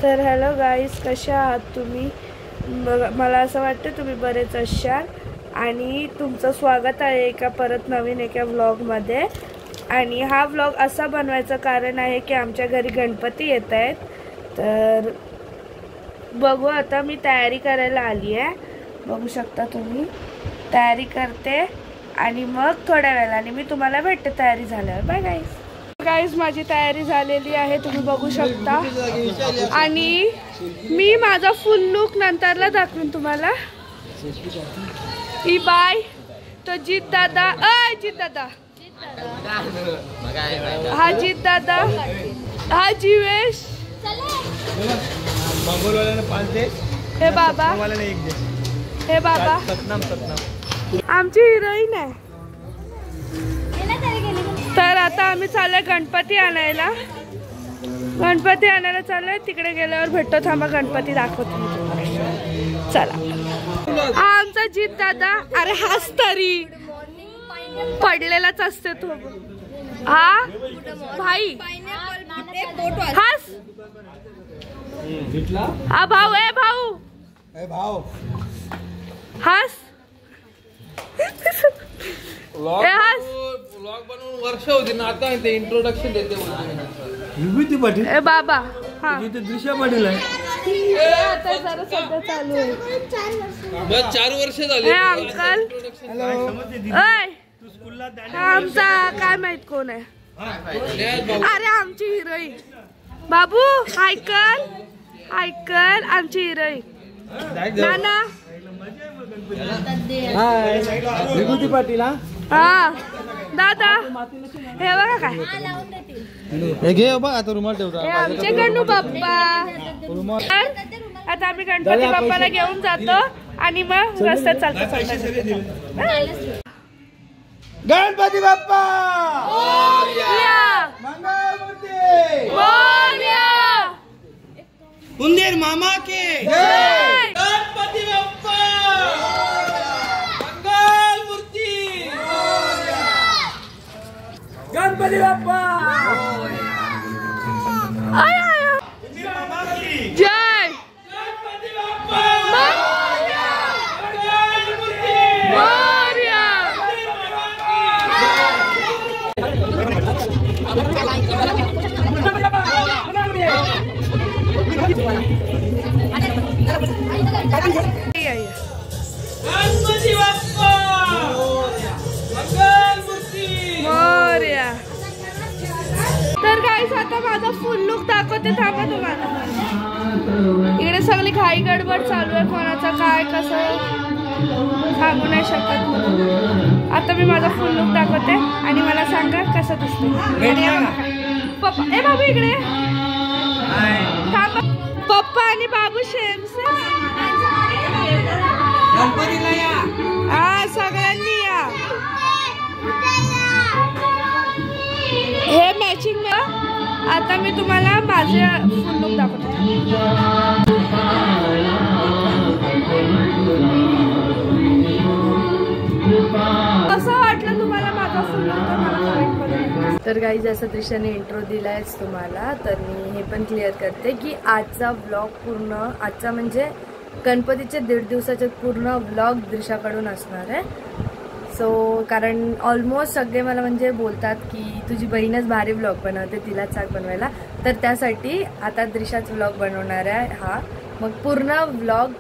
तर hello guys, कशा आहात तुम्ही? मला असं वाटतं तुम्ही बरेच असाल आणि तुमचं स्वागत आहे एका परत नवीन एका व्लॉगमध्ये. आणि हा व्लॉग असा बनवायचं कारण आहे की आमच्या घरी गणपती येत आहेत. तर बघू, आता मी तयारी करायला आली आहे. बघू शकता तुम्ही, तयारी करते आणि मग थोड्या वेळाने मी तुम्हाला भेटते तयारी झाल्यावर. Bye guys. गाईज, माझी तयारी झालेली आहे, तुम्ही बघू शकता. आणि मी माझा फुल लुक नंतरला दाखवीन तुम्हाला. ही बाय तो जीत दादा, जीत दादा, हा जीत दादा, हा जीवेश, हे बाबा, हे बाबा आमची हिरोईन आहे. तर आता आम्ही चाललोय गणपती आणायला. गणपती आणायला चाललोय, तिकडे गेल्यावर भेटतो. थांबा, गणपती दाखवतो मी तुम्हाला. चला. हा आमचा जीत दादा. अरे हाच तरी, पडलेलाच असते तो. हा भाई, हास. हा भाऊ, ए भाऊ, हास. व्लॉग बनवून वर्ष होती ना, आता ते इंट्रोडक्शन देते विभूती पाटील. ए बाबा, हा इथे दृश्य पाटील आहे. आता जरा सध्या चालू आहे. 4 वर्ष झाली. अंकल, आमचा काय माहित कोण आहे. अरे आमची हिरोईन. बाबू ऐकल आमची हिरोईन नाना. विभूती पाटील. हा दादा, हे बघा काय घे बघ. आता रुमाल ठेवता. हे आमचे गणू बाप्पा. आता आम्ही गणपती बाप्पाला घेऊन जातो आणि मग रस्त्यात चालतो. गणपती बाप्पा उंदीर मामा के जय. गणपती बाप्पा मंगल मूर्ती. गणपती बाप्पा जय. गणपती बाप्पा गणपती बाप्पा मंगल मूर्ती मोरया. तर गाईस, आता माझा फुल लुक दाखवते. थांबा तुम्हाला. इकडे सगळी घाई गडबड चालू आहे. कोणाचं काय कसं सांगू नाही शकत म्हणून आता मी माझा फुल लुक दाखवते आणि मला सांगा कसं दिसतं. पप्पा, ए बाबू इकडे थांबा. पप्पा आणि बाबू शेम हा सगळ्यांनी या. हे मॅचिंग ना. आता मी तुम्हाला माझे फुल लुक दाखवते. कसं वाटलं तुम्हाला माझा फुल लुक? तर काही जसं दृश्याने इंट्रो दिलायच तुम्हाला, तर मी हे पण क्लिअर करते की आजचा ब्लॉग पूर्ण, आजचा म्हणजे गणपतीचे 1.5 दिवसाचे पूर्ण व्लॉग दृश्याकडून असणार आहे. सो कारण ऑलमोस्ट सगळे मला म्हणजे बोलतात की तुझी बहीणच भारी व्लॉग बनवते, तिलाच सांग बनवायला. तर त्यासाठी आता दृश्याच व्लॉग बनवणार आहे हा. मग पूर्ण व्लॉग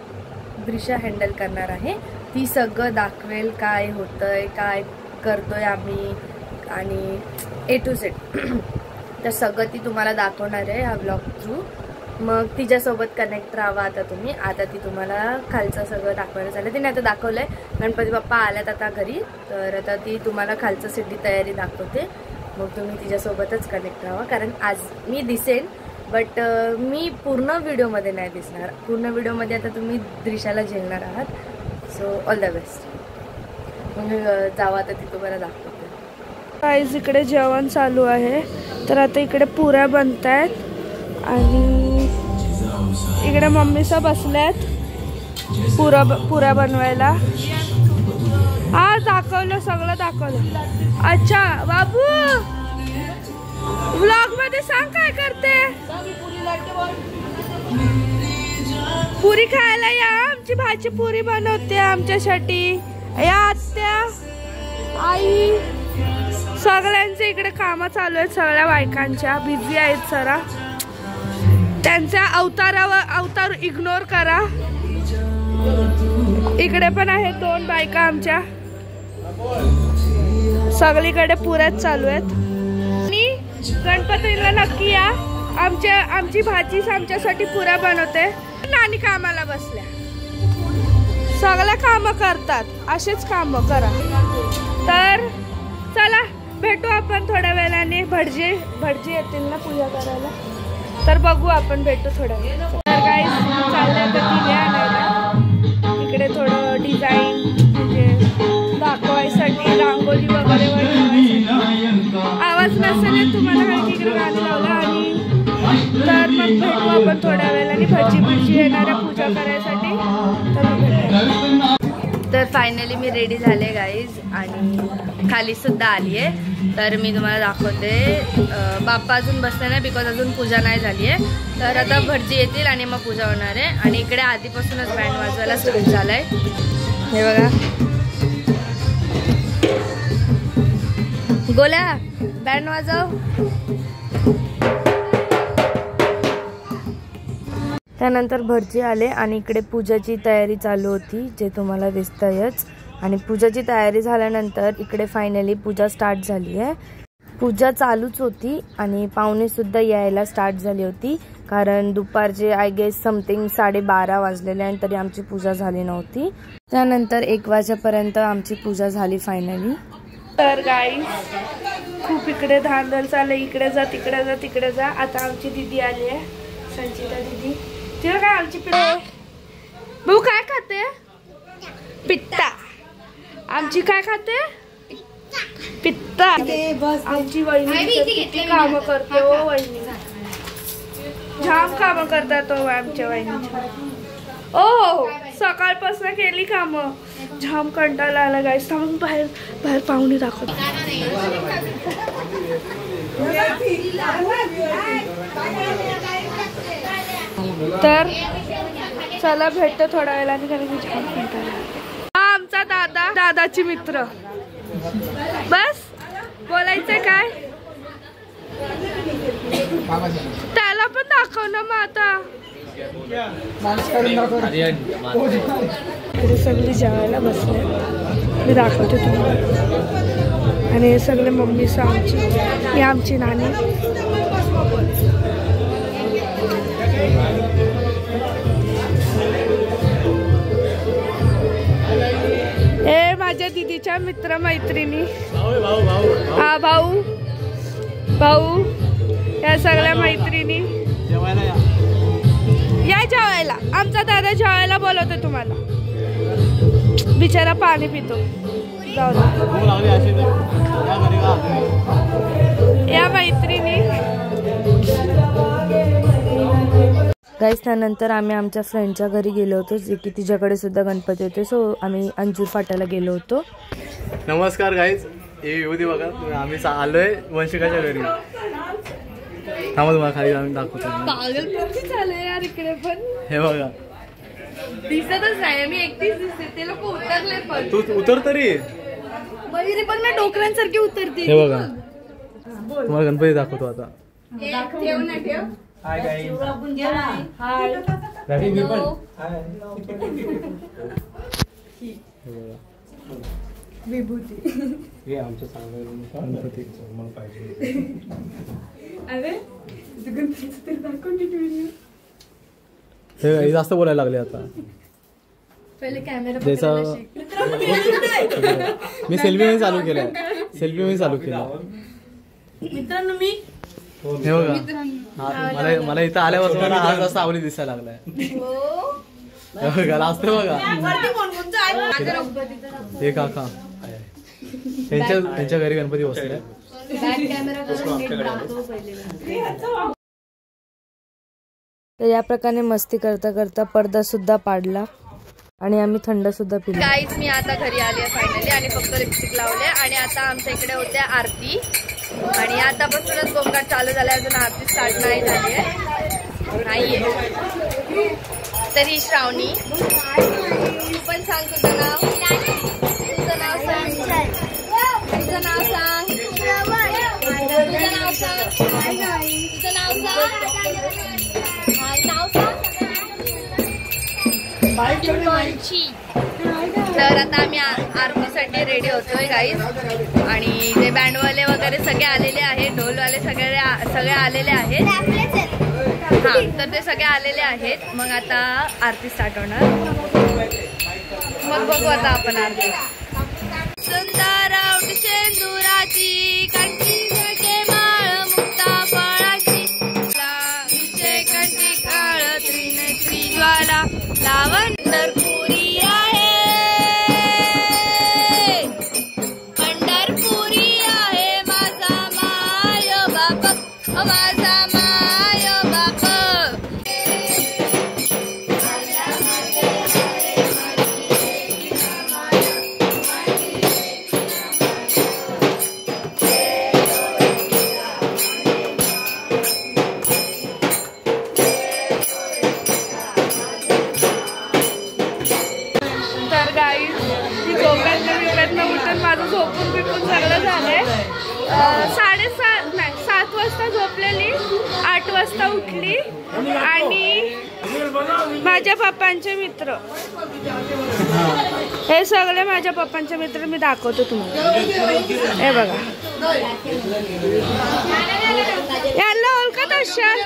दृश्य हँडल करणार आहे. ती सगळं दाखवेल, काय होतंय, काय करतोय आम्ही आणि A to Z. तर सगळं ती तुम्हाला दाखवणार आहे ह्या व्लॉग थ्रू. मग तिच्यासोबत कनेक्ट राहावा आता तुम्ही. आता ती तुम्हाला खालचं सगळं दाखवायला चालेल. तिने आता दाखवलं आहे. गणपती बाप्पा आल्यात आता घरी, तर आता ती तुम्हाला खालचं सिटी तयारी दाखवते. मग तुम्ही तिच्यासोबतच कनेक्ट राहावा, कारण आज मी दिसेन बट मी पूर्ण व्हिडिओमध्ये नाही दिसणार. पूर्ण व्हिडिओमध्ये आता तुम्ही दृश्याला झेलणार आहात. So all the best. मग जावा, आता ती तुम्हाला दाखवते. गाईज, इकडे जेवण चालू आहे. तर आता इकडे पुऱ्या बनत आहेत आणि इकडे मम्मीसा बसल्यात पुऱ्या बनवायला. हा दाखवलं, सगळं दाखवलं. अच्छा बाबू, व्लॉग मध्ये सांग काय करते. पुरी खायला या, आमची भाजी पुरी बनवते आमच्यासाठी. या आत्या, आई, सगळ्यांचे इकडे काम चालू आहेत. सगळ्या बायकांच्या बिझी आहेत जरा. त्यांच्या अवतार इग्नोर करा. इकडे पण आहेत 2 बायका आमच्या. सगळीकडे पुऱ्याच चालू आहेत. आणि गणपतीला नक्की या. आमची भाजीच आमच्यासाठी पुऱ्या बनवते. नानी कामाला बसल्या. सगळ्या काम करतात. असेच काम करा. तर चला भेटू आपण थोड्या वेळाने. भटजी येतील ना पूजा करायला. तर बघू आपण भेटू थोड्या वेळ. तर काय चाललंय तर दिल्या आणायला. इकडे थोडं डिझाईन म्हणजे दाखवायसाठी रांगोळी वगैरे बनवायसाठी. आवाज नसेल तुम्हाला काही इकडे गाणं लावलं. आणि तर मग भेटू आपण थोड्या वेळाने. भटजी येणाऱ्या पूजा करायसाठी. तर फायनली मी रेडी झाले गाईज. आणि खाली सुद्धा आली आहे. तर मी तुम्हाला दाखवते. बाप्पा अजून बसले नाही बिकॉज अजून पूजा नाही झाली आहे. तर आता भटजी येतील आणि मग पूजा होणार आहे. आणि इकडे आधीपासूनच बँड वाजवायला स्टार्ट झालाय. हे बघा गोल्या बँड वाजव. त्यानंतर भटजी आले आणि इकडे पूजाची तयारी चालू होती जे तुम्हाला दिसतंयच. आणि पूजाची तयारी झाल्यानंतर इकडे फायनली पूजा स्टार्ट झाली आहे. पूजा चालूच होती आणि पाहुणे सुद्धा यायला स्टार्ट झाली होती. कारण दुपारचे आय गेस समथिंग 12:30 वाजलेले आणि तरी आमची पूजा झाली नव्हती. त्यानंतर 1 वाजेपर्यंत आमची पूजा झाली फायनली. तर गाईज खूप इकडे धांदल चालले. इकडे जा तिकडे जा तिकडे जा. आता आमची दीदी आली आहे, संचिता दीदी. तिला काय आमची भाऊ काय खाते? पित्ता. आमची काय खाते? पित्ता. आमची वहिनी किती काम करते हो. वहिनी जाम काम करतात हो आमच्या वहिनी. ओ सकाळपासून केली काम. जाम कंटाळा आला गाईस. थांबून बाहेर पाहुणे दाखवत. तर चला भेटतो थोड्या वेळाने. आमचा दादाची मित्र. बस बोलायचं काय त्याला पण दाखव ना. मग आता सगळे जेवायला बसले. मी दाखवते तुम्हाला. आणि हे सगळे मम्मी आमची. ही आमची नानी. हे माझ्या दीदीच्या मित्र मैत्रिणी. हा भाऊ या सगळ्या मैत्रिणी. या जेवायला. आमचा दादा जेवायला बोलवतो तुम्हाला. बिचारा पाणी पितो. या मैत्रिणी. गाईस त्यानंतर आम्ही आमच्या फ्रेंडच्या घरी गेलो होतो जे की तिच्याकडे सुद्धा गणपती होते. सो आम्ही अंजूर फाट्याला गेलो होतो. नमस्कार गाईज. हे विभूती बघा. आम्ही आलोय वंशिकाच्या घरी. थांबा तुम्हाला खाली आम्ही दाखवतो. पागल झालंय यार इकडे पण. हे बघा दिसतच नाही. मी एकटीच दिसते. ते लोक उतरले पण. तू उतर तरी. बहिरी पण ना डोकरांसारखी उतरते. हे बघा तुम्हाला गणपती दाखवतो आता. ठेव ना ठेव. Hi guys. हाय. विभूती. हे आमचं चांगलं गणपती मला पाहिजे. अरे गणपतीचं तरी दाखवून व्हिडिओ. हे जास्त बोलायला लागले आता. पहिले कॅमेरा मी सेल्फी चालू केलाय. मित्रांनो मी हे बघा मला इथं आल्यापासून हा जास्त आवडी दिसायला लागलाय. असतं बघा हे काका त्यांच्या घरी गणपती बसले. तर या प्रकारे मस्ती करता करता पडदा सुद्धा पाडला आणि आम्ही थंड सुद्धा पिलो. गाईज मी आता घरी आली आहे फायनली आणि फक्त लिपस्टिक लावले. आणि आता आमच्या इकडे होते आरती. आणि आतापासूनच गोंगाट चालू झालाय. अजून आरती स्टार्ट नाही झाली आहे. नाहीये तर ही श्रावणी. तू पण सांग तुझं नाव. तुझं नाव सांग. तुझं नाव सांग. तुझं नाव सांग. तुझं नाव सांग. तर आता आम्ही आरतीसाठी रेडी होतोय गाईज. आणि ते बँडवाले वगैरे सगळे आलेले आहेत, ढोलवाले सगळे आलेले आहेत. हा, तर ते सगळे आलेले आहेत. मग आता आरती स्टार्ट होणार. मग बघू आता आपण आरती. सुंदर शेंदुराची कंठी जगे माळ मुक्ता फळाची विजय कंठी काळ त्रिनेत्री ज्वाला लावंडरपुरी आहे. पंढरपुरी आहे माझा माय बाप, माझा माय बाप. तर गाईज ती झोपेतनं उठून माझं झोपून बिपून सगळं झालंय. 7:30 वाजता झोपलेली, 8 वाजता उठली. आणि माझ्या पप्पांचे मित्र, हे सगळे माझ्या पप्पांचे मित्र मी दाखवतो तुम्हाला. हे बघा, यांना ओळखत असाल.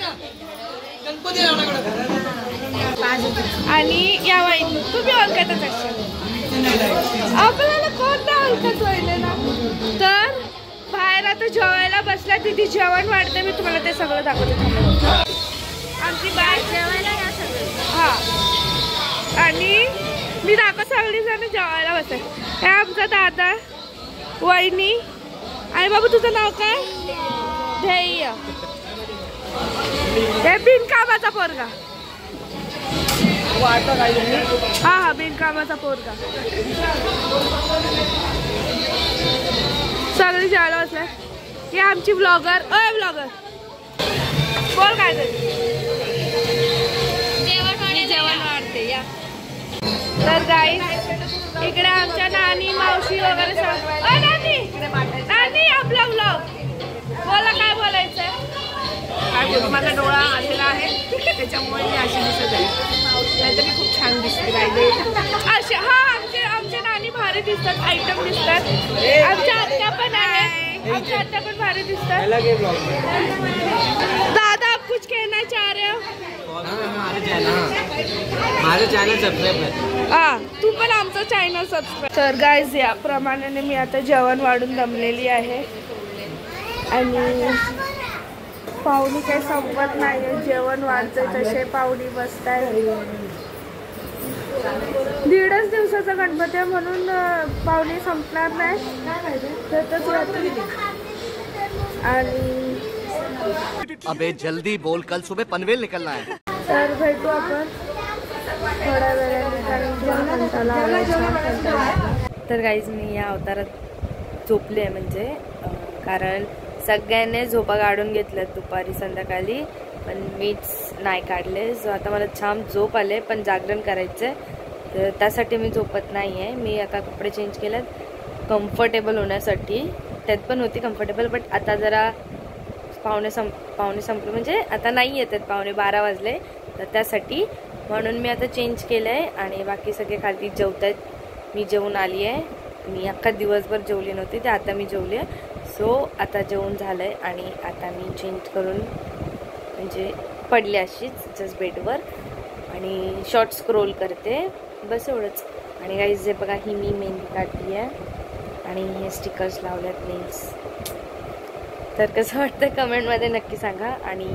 आणि या वाईन तुम्ही ओळखतच असाल. आपल्याला कोण नाही ओळखत वाईले ना. तर बाहेर आता जेवायला बसला, तिथे जेवण वाढते. मी तुम्हाला ते सगळं दाखवते. आमची बाहेर जेवायला या सगळं. हा, आणि मी दाखव सगळी जण जेवायला बसते. हे आमचा दादा, वहिनी. आणि बाबू तुझं नाव काय? ध्येय. हे बिनकामाचा पोरगा. हा हा, बिनकामाचा पोरगा. सगळी जेवायला बसल्या. हे आमची ब्लॉगर. ब्लॉगर बोल काय जेवण वाढते या. तर गाईज इकडे आमच्या नानी मावशी वगैरे सगळं. नानी आपला ब्लॉग बोला, काय बोलायचंय? माझा डोळा आलेला आहे त्याच्यामुळे मी अशी दिसत आहे, नाहीतर मी खूप छान दिसते. असे हा, आमचे नानी भारी दिसतात, आयटम दिसतात. आमच्या आत्या पण आहेत, आमच्या आत्या पण भारी दिसतात. दादा आप कुछ कहना चाह रहे हो? माझं चॅनल सबस्क्राईब कर. हा, तू पण आमचं चॅनल सबस्क्राईब. तर गाईज याप्रमाणे मी आता जेवण वाढून दमलेली आहे. आणि पाहुणी काही संपत नाही. जेवण वाढतंय तसे पाहुणी बसताय. 1.5 दिवसाचा गणपती आहे म्हणून पाहुणी संपणार नाही. आणि अबे जल्दी बोल, कल सुबह पनवेल निकलना है. तर भेटू आपण थोड्या वेळाने, कारण तर गाईज मी या अवतारात झोपले आहे. म्हणजे कारण सगळ्यांनी झोपा काढून घेतल्यात दुपारी संध्याकाळी, पण मीच नाही काढले. सो आता मला छान झोप आले, पण जागरण करायचं आहे. तर त्यासाठी मी झोपत नाही आहे. मी आता कपडे चेंज केलेत कम्फर्टेबल होण्यासाठी. त्यात पण होती कम्फर्टेबल, बट आता जरा पावणे संपलं. म्हणजे आता नाही येतात, 11:15 वाजले. तर त्यासाठी म्हणून मी आता चेंज केलं आहे. आणि बाकी सगळे खाली जेवत आहेत. मी जेवून आली आहे. मी अख्खा दिवसभर जेवली नव्हती, ते आता मी जेवली आहे. सो आता जेवण झालं आहे. आणि आता मी चेंज करून म्हणजे पडले अशीच जस्ट बेडवर आणि शॉर्ट स्क्रोल करते, बस एवढंच. आणि गाईज जे बघा, ही मी मेहंदी काढली आहे आणि हे स्टिकर्स लावल्यात नेल्स. तर कसं वाटतं कमेंटमध्ये नक्की सांगा. आणि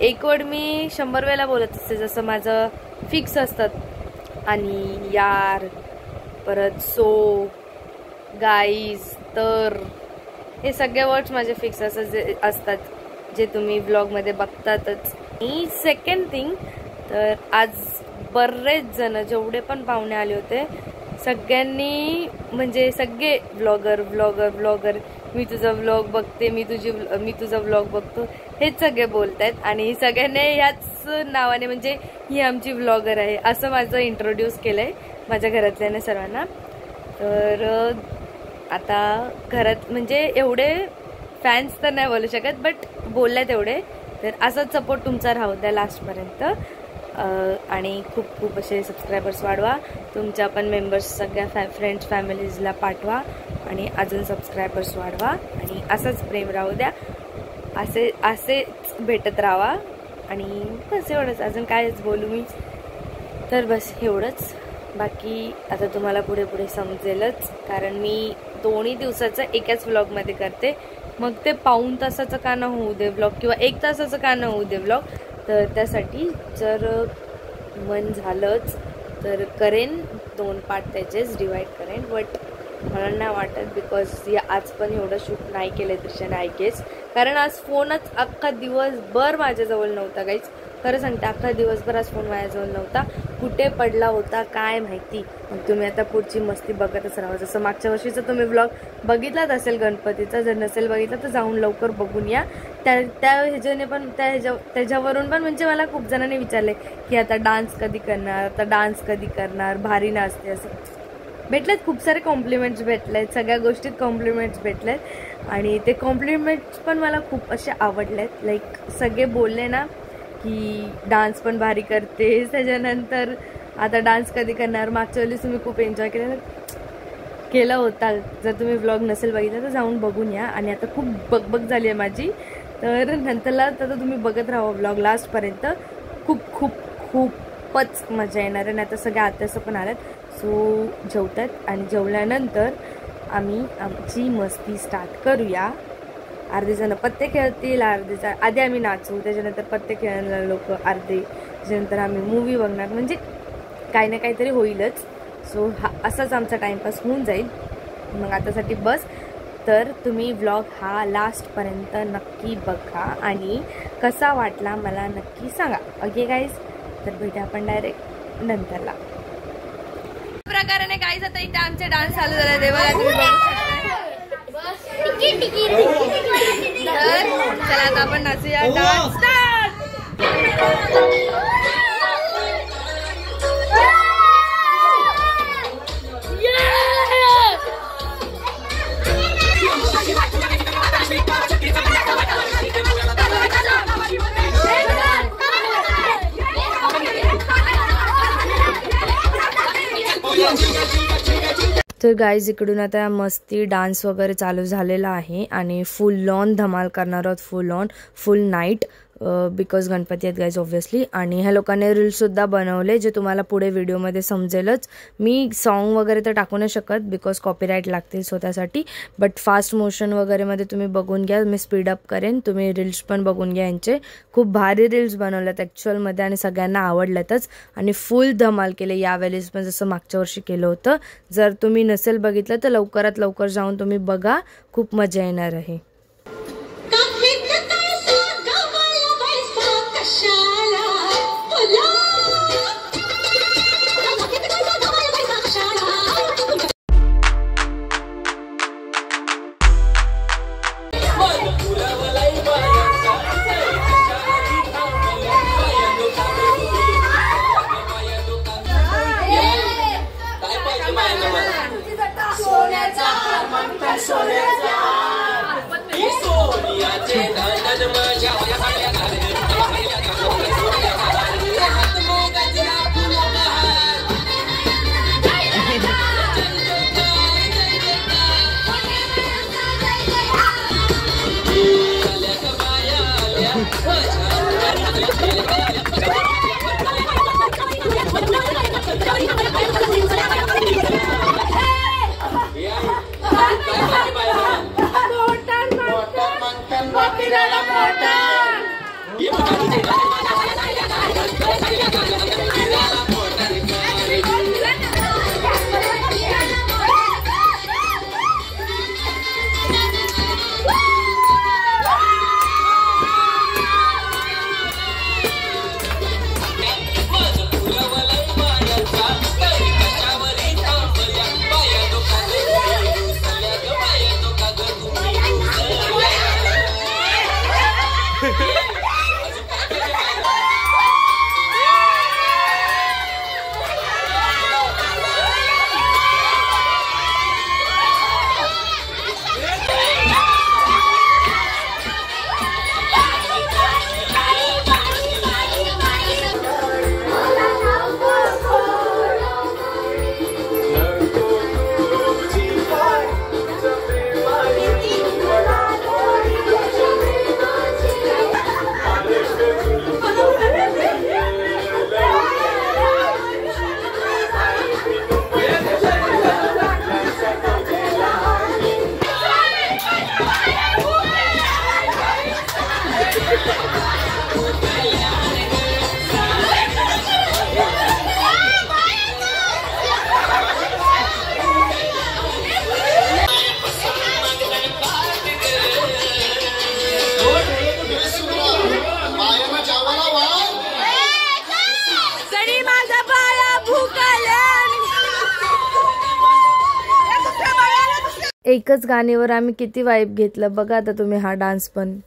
एक वर्ड मी 100 वेळेला बोलत असते, जसं माझं फिक्स असतात. आणि यार, परत सो, गाईज, तर हे सगळे वर्ड्स माझे फिक्स असतात, जे तुम्ही ब्लॉगमध्ये बघतातच. आणि सेकंड थिंग, तर आज बरेच जण जेवढे पण पाहुणे आले होते सगळ्यांनी, म्हणजे सगळे ब्लॉगर मी तुझा व्लॉग बघते, मी तुझा व्लॉग बघतो, हेच सगळे बोलतायत आणि सगळ्यांनी ह्याच नावाने म्हणजे ही आमची व्लॉगर आहे असं माझं इंट्रोड्यूस केलंय माझ्या घरातल्याने सर्वांना. तर आता घरात म्हणजे एवढे फॅन्स तर नाही बोलू शकत बट बोलल्यात एवढे, तर असाच सपोर्ट तुमचा राहू द्या लास्टपर्यंत. आणि खूप खूप असे सबस्क्रायबर्स वाढवा, तुमच्या पण मेंबर्स सगळ्या फ्रेंड्स फॅमिलीजला पाठवा आणि अजून सबस्क्रायबर्स वाढवा आणि असंच प्रेम राहू द्या, असेच भेटत राहा. आणि बस एवढंच, अजून कायच बोलू मी. तर बस एवढंच, बाकी आता तुम्हाला पुढे पुढे समजेलच, कारण मी 2 दिवसाचं एकाच व्लॉगमध्ये करते. मग ते पाऊण तासाचं का न होऊ दे व्लॉग किंवा 1 तासाचं का न होऊ दे व्लॉग, तर त्यासाठी जर मन झालंच तर करेन 2 पार्ट त्याचेच डिवाइड करेन. बट मला नाही वाटत बिकॉज आज पण एवढं शूट नाही केलं दृश्याने आय गेस, कारण आज फोनच अख्खा दिवसभर माझ्याजवळ नव्हता गाईज. खरं सांगते अख्खा दिवसभर आज फोन माझ्याजवळ नव्हता, कुठे पडला होता काय माहिती. मग तुम्ही आता पुढची मस्ती बघतच राहा. जसं मागच्या वर्षीचा तुम्ही व्लॉग बघितलाच असेल गणपतीचा, जर नसेल बघितला तर जाऊन लवकर बघून या. त्या ह्याच्याने पण त्याच्यावरून पण म्हणजे मला खूप जणांनी विचारले की आता डान्स कधी करणार, आता डान्स कधी करणार, भारी नाचते असं भेटलेत. खूप सारे कॉम्प्लिमेंट्स भेटलेत, सगळ्या गोष्टीत कॉम्प्लिमेंट्स भेटलेत आणि ते कॉम्प्लिमेंट्स पण मला खूप असे आवडलेत. लाईक सगळे बोलले ना की डान्स पण भारी करतेस, त्याच्यानंतर आता डान्स कधी करणार. मागच्या वेळेस तुम्ही खूप एन्जॉय केला होता, जर तुम्ही व्लॉग नसेल बघितला तर जाऊन बघून या. आणि आता खूप बकबक झाली आहे माझी, तर नंतरला आता तुम्ही बघत राहा व्लॉग लास्टपर्यंत. खूप खूप खूपच मजा येणार आहे. आता सगळ्या आत्याचं पण आल्यात, सो जेवतात आणि जेवल्यानंतर आम्ही आमची मस्ती स्टार्ट करूया. अर्धे जण पत्ते खेळतील, आधी आम्ही नाचू, त्याच्यानंतर पत्ते खेळणारे लोक अर्धे, त्याच्यानंतर आम्ही मूवी बघणार, म्हणजे काही ना काहीतरी होईलच. सो असाच आमचा टाईमपास होऊन जाईल. मग आतासाठी बस. तर तुम्ही व्लॉग हा लास्टपर्यंत नक्की बघा आणि कसा वाटला मला नक्की सांगा. ओके गाईज, तर भेटा आपण डायरेक्ट नंतरला. प्रकाराने गाईज आता इथे आमचे डान्स चालू झाले, देवाला तुम्ही बघू शकता. तर चला आता आपण नाचूया. Dance start. तर गाईज इकडून आता मस्ती डान्स वगैरे चालू झालेला आहे आणि फुल ऑन धमाल करणार आहोत, फुल नाईट, बिकॉज गणपती आहेत गाईज ऑब्व्हियसली. आणि ह्या लोकांनी रील्ससुद्धा बनवले जे तुम्हाला पुढे व्हिडिओमध्ये समजेलच. मी सॉन्ग वगैरे तर टाकू नाही शकत बिकॉज कॉपीराईट लागतील स्वतःसाठी, बट फास्ट मोशन वगैरेमध्ये तुम्ही बघून घ्या, मी स्पीडअप करेन, तुम्ही रील्स पण बघून घ्या. यांचे खूप भारी रील्स बनवल्यात ॲक्च्युअलमध्ये आणि सगळ्यांना आवडल्यातच आणि फुल धमाल केले यावेळेस पण, जसं मागच्या वर्षी केलं होतं. जर तुम्ही नसेल बघितलं तर लवकरात लवकर जाऊन तुम्ही बघा, खूप मजा येणार आहे. एकच गाण्यावर आम्ही किती वाईब घेतलं बघा आता तुम्ही हा डान्स पण.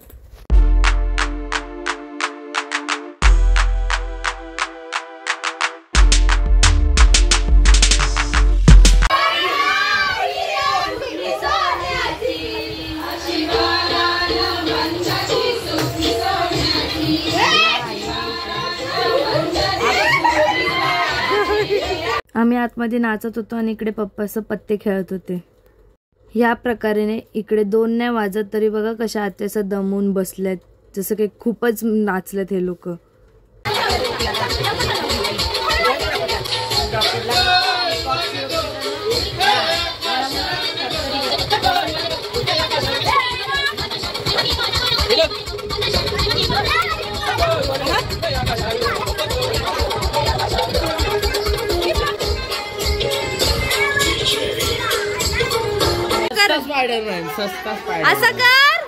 आम्ही आतमध्ये नाचत होतो आणि इकडे पप्पाचं पत्ते खेळत होते. या प्रकारे इकडे 2 नाही वाजत तरी बघा कशा आत्यास दमून बसल्यात, जसं काही खूपच नाचलेत हे लोक. स्पायडरमॅन सस्ता स्पायडर असं कर.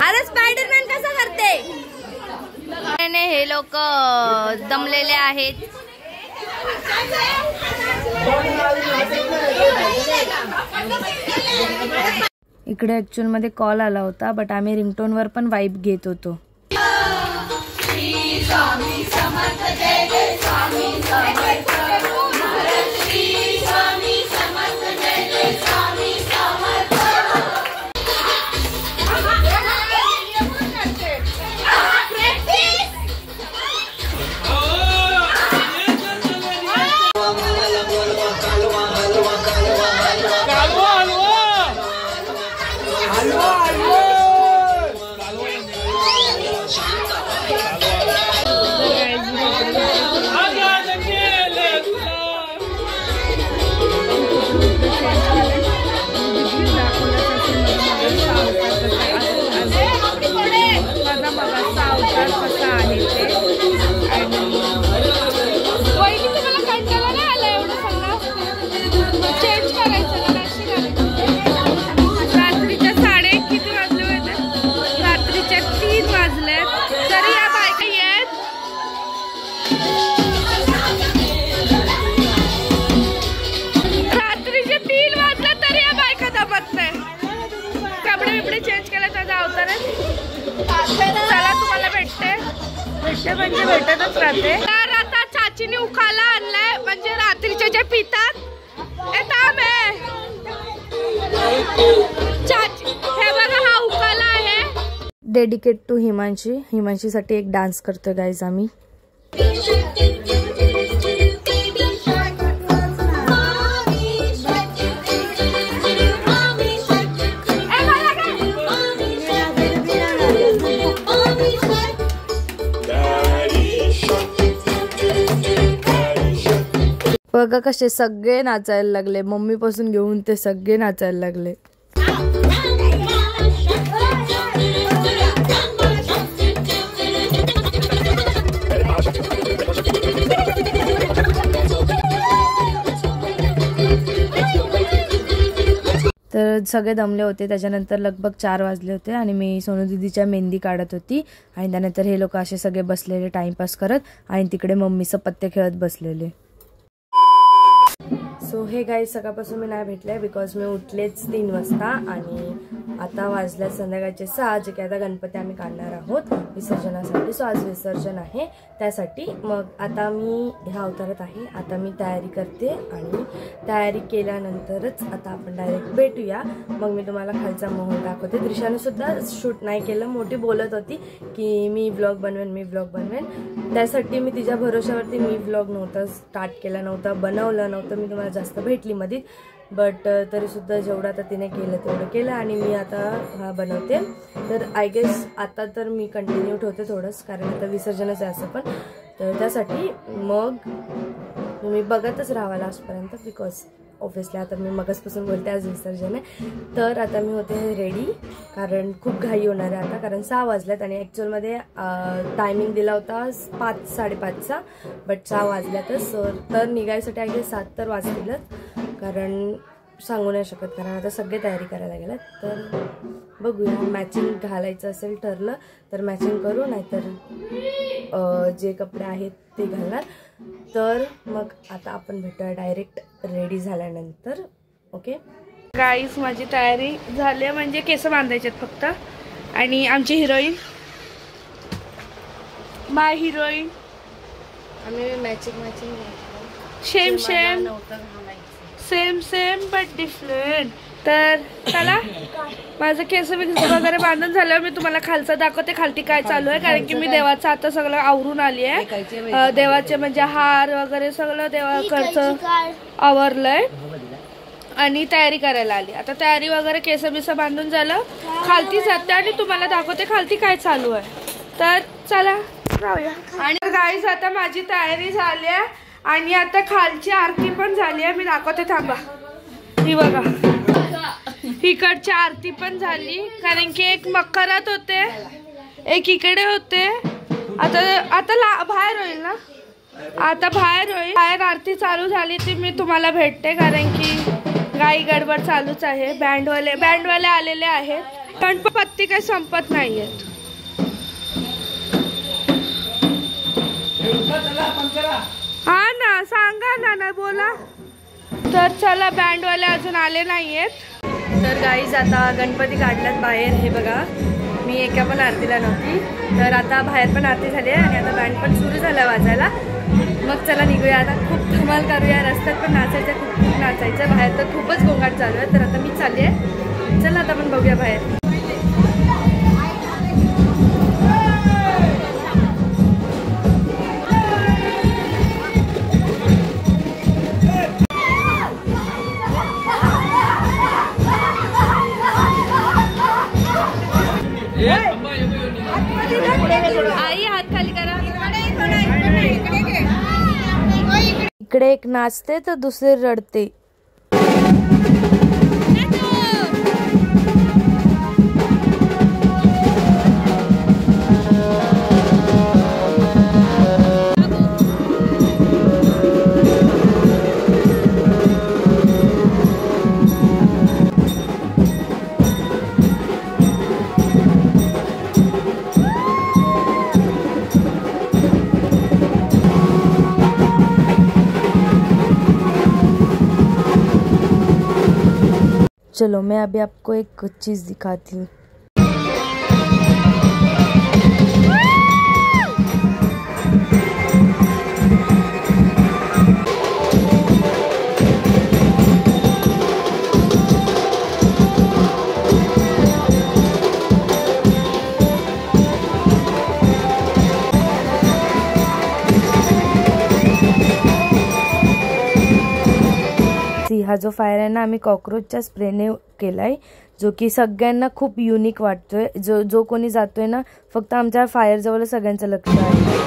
अरे स्पायडरमॅन कसं करते. हे लोक दमलेले आहेत. इकडे ऍक्च्युअल मध्ये कॉल आला होता बट आम्ही रिंगटोन वर पण वाईब घेत होतो. म्हणजे भेटतच राहते. तर आता चाचीने उखाला आणलाय म्हणजे रात्रीचे जे पितात चाची. हे बघा हा उखाला आहे डेडिकेट टू हिमांशी. हिमांशीसाठी एक डान्स करतोय गाईज आम्ही. बघा कसे सगळे नाचायला लागले, मम्मी पासून घेऊन ते सगळे नाचायला लागले. तर सगळे दमले होते. त्याच्यानंतर लगभग 4 वाजले होते आणि मी सोनू दीदीच्या मेहंदी काढत होती आणि त्यानंतर हे लोक असे सगळे बसलेले टाइमपास करत आणि तिकडे मम्मीचं पत्ते खेळत बसलेले. सो हे गाईज सकाळपासून मी नाही भेटले बिकॉज मी उठलेच 3 वाजता आणि आता वाजल्या संध्याकाळचे 6 जे की आता गणपती आम्ही काढणार आहोत विसर्जनासाठी. सो आज विसर्जन आहे त्यासाठी मग आता मी ह्या अवतारात आहे. आता मी तयारी करते आणि तयारी केल्यानंतरच आता आपण डायरेक्ट भेटूया. मग मी तुम्हाला खालचा माहोल दाखवते. त्रिशाने सुद्धा शूट नाही केलं. मोठी बोलत होती की मी व्लॉग बनवेन त्यासाठी मी तिच्या भरोशावरती मी व्लॉग नव्हता स्टार्ट केला नव्हता बनवलं नव्हतं. मी तुम्हाला जास्त भेटली मध्ये बट तरीसुद्धा जेवढं आता तिने केलं तेवढं केलं आणि मी आता हा बनवते. तर आय गेस आता तर मी कंटिन्यू ठेवते थोडंच कारण आता विसर्जनच आहे असं पण. तर त्यासाठी मग तुम्ही बघतच राहावा लास्टपर्यंत बिकॉज ऑब्व्हियसली आता मी मगासपासून बोलते आज विसर्जन आहे. तर आता मी होते रेडी कारण खूप घाई होणार आहे आता कारण 6 वाजल्यात आणि ॲक्च्युअलमध्ये टायमिंग दिला होता 5-5:30चा बट 6 वाजल्यातच. तर निघायसाठी आय गेस 7 तर वाजतीलच कारण सांगू नाही शकत कारण आता सगळे तयारी करायला गेल्यात. तर बघूया मॅचिंग घालायचं असेल ठरलं तर मॅचिंग करू नाहीतर जे कपडे आहेत ते घालणार. तर मग आता आपण भेटूया डायरेक्ट रेडी झाल्यानंतर. ओके गाईस माझी तयारी झाली म्हणजे केस बांधायचे फक्त. आणि आमची हिरोईन माय हिरोईन आम्ही मॅचिंग सेम बट डिफरंट. तर चला माझं केस वगैरे बांधून झाल्यावर मी तुम्हाला खालचं दाखवते खालती काय चालू आहे कारण की मी देवाचं आता सगळं आवरून आली आहे. देवाचे म्हणजे हार वगैरे सगळं देवाकडचं आवरलंय आणि तयारी करायला आली. आता तयारी वगैरे केस बांधून झालं खालती जाते आणि तुम्हाला दाखवते खालती काय चालू आहे. तर चला जाऊया. आणि गाईस आता माझी तयारी झाली आहे आणि आता खालची आरती पण झाली आहे. मी दाखवते थांबा. ही बघा इकडची आरती पण झाली कारण की एक मकरात होते एक इकडे होते. आता बाहेर होईल ना आता बाहेर होईल. बाहेर आरती चालू झाली ती मी तुम्हाला भेटते कारण की गाई गडबड चालूच आहे. बँडवाले आलेले आहेत पण पत्ती काही संपत नाहीयेत. हा ना सांगा ना बोला. तर चला बँडवाले अजून आले नाहीयेत. तर गाईज आता गणपती काढल्यात बाहेर. हे बघा मी एका पण आरतीला नव्हती तर आता बाहेर पण आरती झाली आहे आणि आता बँड पण सुरू झाला वाजायला. मग चला निघूया आता. खूप धमाल करूया. रस्त्यात पण नाचायचं खूप नाचायचं. बाहेर तर खूपच गोंगाट चालू आहे. तर आता मी चालली आहे. चला आता आपण बघूया बाहेर. आई हात खाली करा. इकडे एक नाचते तर दुसरे रडते. चलो मैं अभी आपको एक चीज दिखाती हूँ. हा जो फायर आहे ना आम्ही कॉकरोचच्या स्प्रेने केलाय जो की सगळ्यांना खूप युनिक वाटतोय. जो कोणी जातोय ना फक्त आमच्या फायर जवळ सगळ्यांचं लक्ष आहे.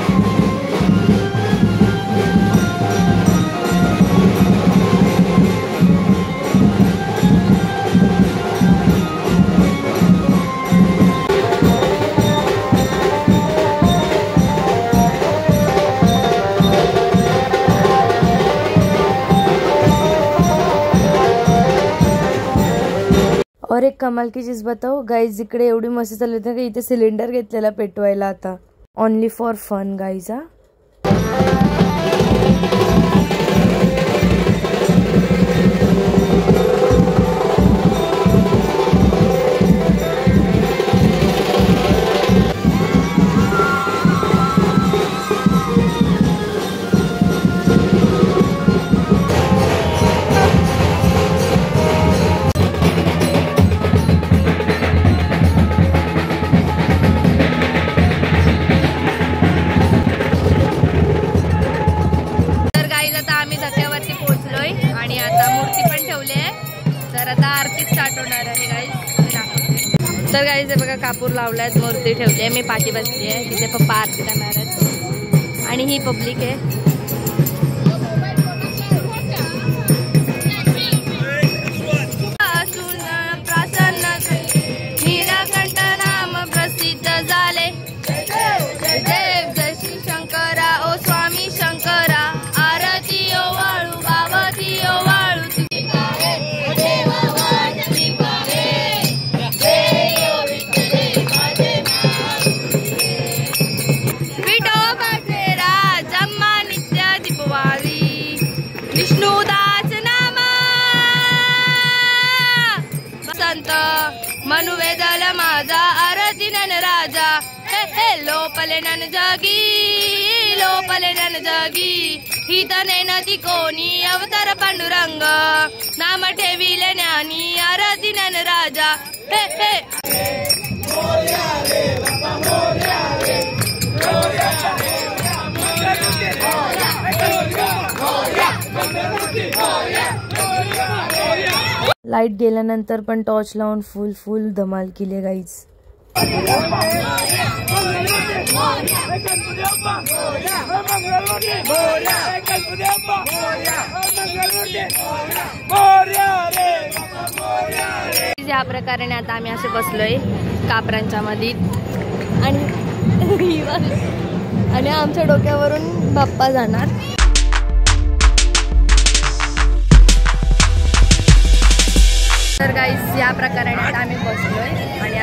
और एक कमाल की चीज बताओ गाइज इकडे एवढी मस्ती चालली होती की इथे सिलेंडर घेतलेला पेटवायला आता ओनली फॉर फन गाइज. हा तर गाईज बघा कापूर लावलायत, मूर्ती ठेवली आहे, मी पाठी बसली आहे, तिथे पप्पा आरती करणार आहेत आणि ही पब्लिक आहे. नीलकंठ नाम प्रसिद्ध झाले, देव जय श्री शंकरा ओ स्वामी शंकरा, आरती ओ वाळू बाबती ओ वाळू विठोबा जम्मा नित्य दीपवाळी, विष्णुदास नामा संत मनुवेदल माझा, आरती नन राजा, हे हे लोपले नन जगी, लोपले नन जगी, हित नदी कोणी अवतार पांडुरंग, नाम ठेविले ज्ञानी, आरती नन राजा, हे हे. लाईट गेल्यानंतर पण टॉर्च लावून फुल धमाल केली गाईज. या प्रकारे आता आम्ही असे बसलोय कापरांच्या मध्ये आणि आमच्या डोक्यावरून बाप्पा जाणार. तर गाईज या प्रकारे आता आम्ही बसलोय आणि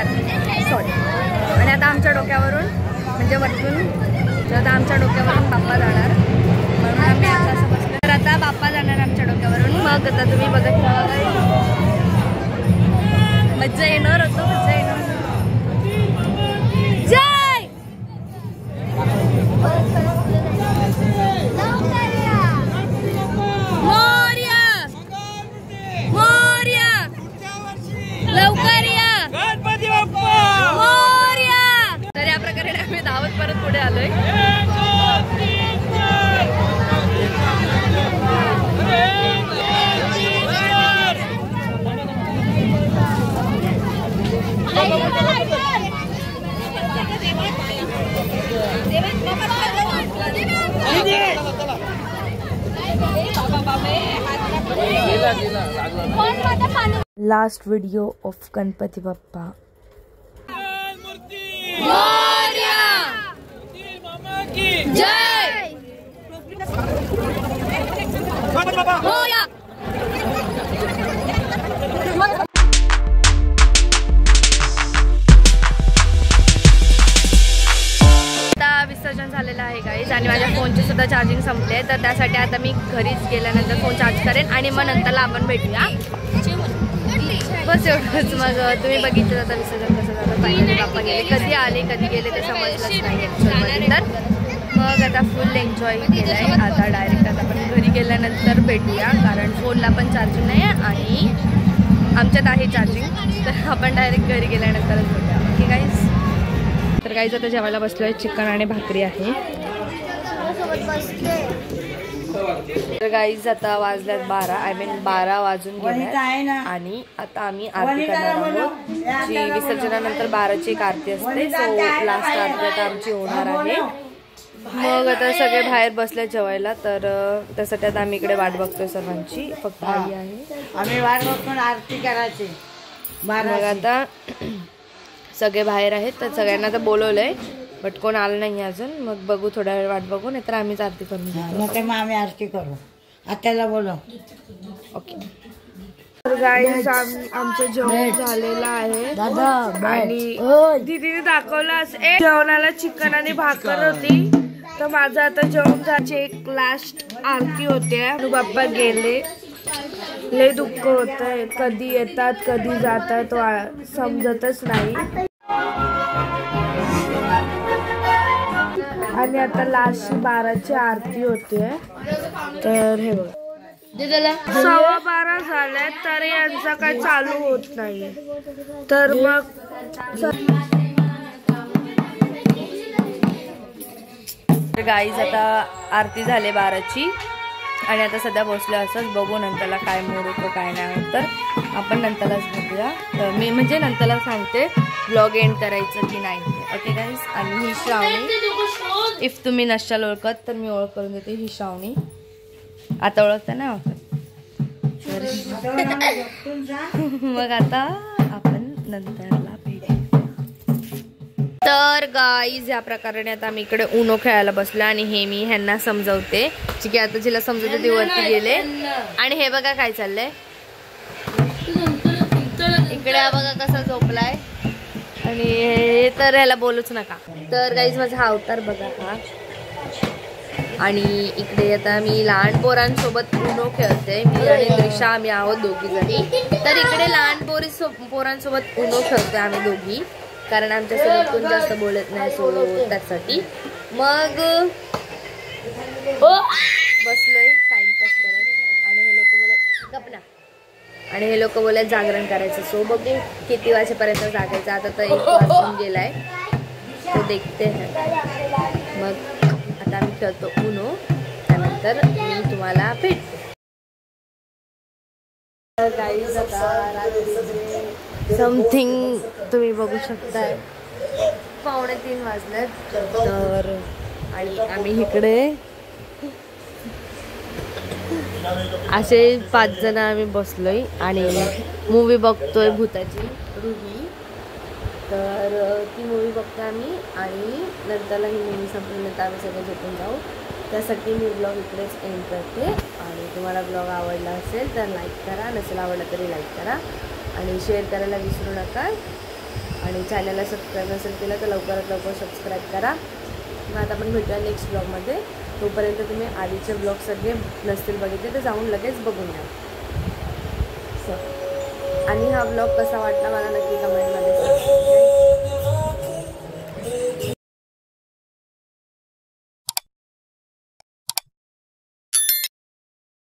आता आमच्या डोक्यावरून म्हणजे वरतून तर आमच्या डोक्यावरून बाप्पा जाणार, म्हणून आम्ही आता असं बसलो. तर आता बाप्पा जाणार आमच्या डोक्यावरून. मग आता तुम्ही बघत राहा, मज्जा येणार होतो, मज्जा येणार. जय लवकर या गणपती बाप्पा मोरया. तर या प्रकारे आम्ही धावत परत पुढे आलोय. Last video off Ganpati Bappa. जय विसर्जन झालेलं आहे गाईज आणि माझ्या फोनची सुद्धा चार्जिंग संपले. तर त्यासाठी आता मी घरीच गेल्यानंतर फोन चार्ज करेन आणि मग नंतरला आपण भेटूया. बस एवढंच. मग तुम्ही बघितलं आता विसर्जन कसं झालं, फायनली बाप्पा गेले. कधी आले कधी गेले ते समजलंच नाही. तर मग आता फुल एन्जॉय केलं आहे. आता डायरेक्ट आता आपण घरी गेल्यानंतर भेटूया, कारण फोनला पण चार्जिंग नाही आहे आणि आमच्यात आहे चार्जिंग. तर आपण डायरेक्ट घरी गेल्यानंतरच भेटूया. Okay guys. तर गाईज आता जेवायला बसलो आहे, चिकन आणि भाकरी आहे. तर गाईज आता वाजल्यात 12, आय मीन 12 वाजून गेले आणि आता आम्ही आरती करणार आहोत. जी विसर्जनानंतर 12ची एक आरती असते, सो लास्ट आरती आता आमची होणार आहे. मग आता सगळे बाहेर बसले जेवायला, तर त्यासाठी आता आम्ही इकडे वाट बघतोय सर्वांची. फक्त आई आहे, आम्ही वाट बघतो आरती करायची. मग आता सगळे बाहेर आहेत, तर सगळ्यांना तर बोलवलंय बट कोण आलं नाही अजून. मग बघू, थोड्या वेळ वाट बघू, नाही तर आम्हीच आरती करून घेतो. मग आम्ही आरती करू. आत्याला बोलव. ओके. तर गाईज आमचं जेवण झालेलं आहे आणि दीदीने दाखवलं असं जेवणाला चिकन आणि भाकर होती. तर माझं आता जेवण जायची एक लास्ट आरती होते. बाप्पा गेले, लय दुःख होतंय. कधी येतात कधी जातात समजतच नाही. आणि आता लास्ट 12ची आरती होते. तर हे बघा 12:15 झाले तरी यांचा काही चालू होत नाही. तर मग गाईज आता आरती झाली 12ची आणि आता सध्या बसलो असंच. बघू नंतरला काय मूड होतो काय नाही, तर आपण नंतरलाच बघूया. तर मी म्हणजे नंतरला सांगते. ब्लॉग एंड करायचं की नाही. Okay guys. आणि ही श्रावणी, इफ तुम्ही नसशाल ओळखत तर मी ओळख करून देते. ही श्रावणी आता ओळखता नाही ओळखत. मग आता आपण नंतरला भेटू. तर गाईज या प्रकारे आता आम्ही इकडे उनो खेळायला बसलो आणि हे मी ह्यांना समजवते की आता जिला समजवते ती वरती गेले. आणि हे बघा काय चाललंय इकडे, बघा कसा झोपलाय. आणि हे तर ह्याला बोलूच नका. तर गाईज माझा हा अवतार बघा हा. आणि इकडे आता मी लहान पोरांसोबत उनो खेळते. मी आणि त्रिशा आम्ही आहोत दोघी जणी. तर इकडे लहान पोरांसोबत उनो खेळतोय आम्ही दोघी, कारण आमच्यासोबत कोण जास्त बोलत नाही सो त्यासाठी. मग बसलोय टाइमपास करत. आणि हे लोक बोलत गपना. आणि हे लोक बोलत जागरण करायचं. सो बघू किती वाजेपर्यंत जागायचं. आता तर 1 वाजून गेलाय. तो देखते है. मग आता आम्ही खेळतो उनो. त्यानंतर मी तुम्हाला भेटते. गाईज आता समथिंग तुम्ही बघू शकताय 2:45 वाजलेत. तर आणि आम्ही इकडे असे 5 जण आम्ही बसलोय आणि मूवी बघतोय भूताची रुही. तर ती मूवी बघतोय आम्ही आणि नंतरला ही मूवी संपल्यानंतर आम्ही सगळे झोपून जाऊ. त्यासाठी मी ब्लॉग इकडेच एंड करते. आणि तुम्हाला ब्लॉग आवडला असेल तर लाईक करा, नसेल आवडला तरी लाईक करा आणि शेअर करायला विसरू नका. आणि चॅनलला सबस्क्राईब नसेल केलं तर लवकरात लवकर सबस्क्राईब करा. मग आता आपण भेटूया नेक्स्ट ब्लॉगमध्ये. तोपर्यंत तुम्ही आधीचे ब्लॉग सगळे नसतील बघितले तर जाऊन लगेच बघून घ्या. आणि हा ब्लॉग कसा वाटला मला नक्की कमेंट